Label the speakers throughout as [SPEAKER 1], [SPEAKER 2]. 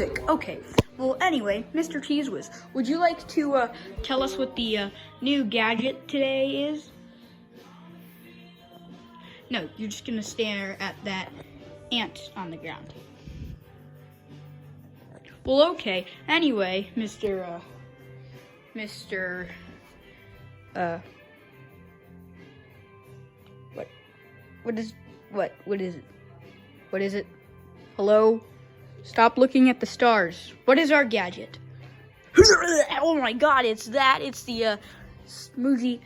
[SPEAKER 1] Okay, well anyway, Mr. Cheese Whiz, would you like to tell us what the new gadget today is? No, you're just gonna stare at that ant on the ground. Well, okay, anyway, Mr. What is it? Hello? Stop looking at the stars. What is our gadget? Oh my god, it's the MUJI.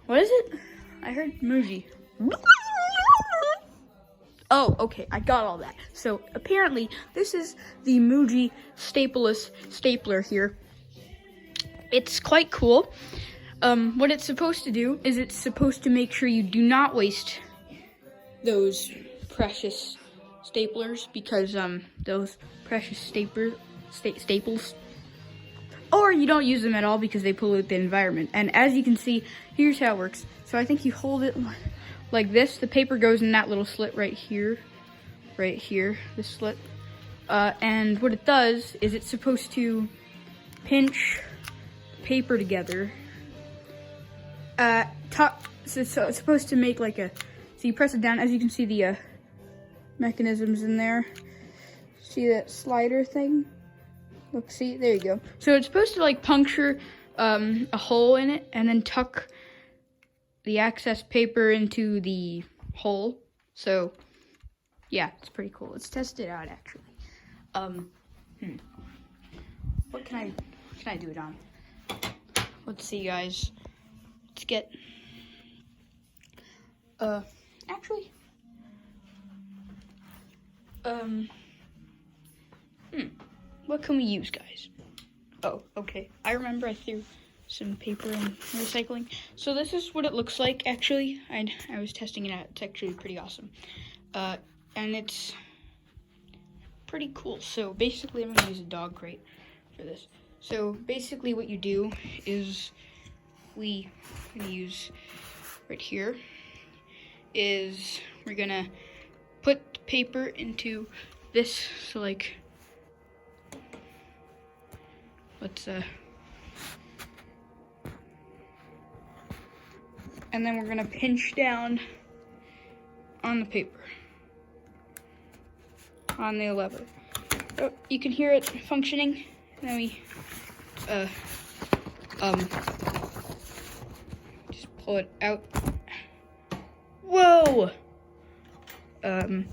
[SPEAKER 1] What is it? I heard MUJI. Oh, okay, I got all that. So apparently this is the MUJI stapleless stapler here. It's quite cool. What it's supposed to do is it's supposed to make sure you do not waste those precious staplers, because those precious staples, or you don't use them at all because they pollute the environment. And as you can see, here's how it works. So I think you hold it like this. The paper goes in that little slit right here, this slit. And what it does is it's supposed to pinch paper together. So it's supposed to make like so you press it down. As you can see, the mechanisms in there. See that slider thing? Look, see, there you go. So it's supposed to like puncture a hole in it and then tuck the excess paper into the hole. So yeah, it's pretty cool. Let's test it out actually. What can I do it on? Let's see, guys. Let's get actually what can we use, guys? Oh, okay. I remember I threw some paper in recycling. So this is what it looks like, actually. I was testing it out. It's actually pretty awesome. And it's pretty cool. So basically, I'm going to use a dog crate for this. So basically what you do is we're going to use right here is we're going to put paper into this. So like, let's and then we're gonna pinch down on the paper, on the lever. Oh, you can hear it functioning. And then we just pull it out. Whoa! I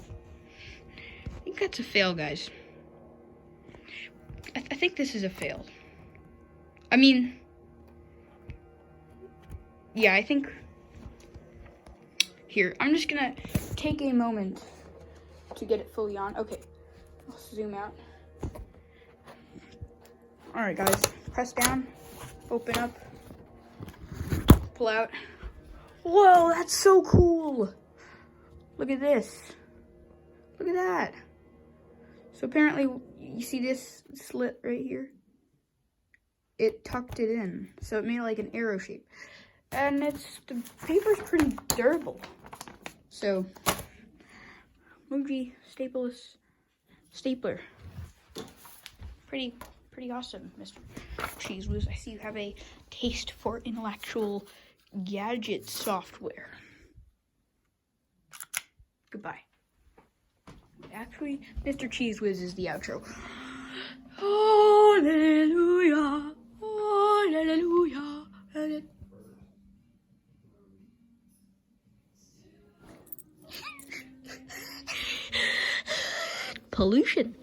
[SPEAKER 1] think that's a fail, guys. I think this is a fail. I mean, yeah, I think. Here, I'm just gonna take a moment to get it fully on. Okay, I'll zoom out. All right, guys, press down, open up, pull out. Whoa, that's so cool. Look at this. Look at that. So apparently, you see this slit right here? It tucked it in, so it made it like an arrow shape. And the paper's pretty durable. So, MUJI stapleless stapler. Pretty awesome, Mr. Cheese Whiz. I see you have a taste for intellectual gadget software. Goodbye. Actually, Mr. Cheese Whiz is the outro. Hallelujah. Hallelujah. Hallelujah. Pollution.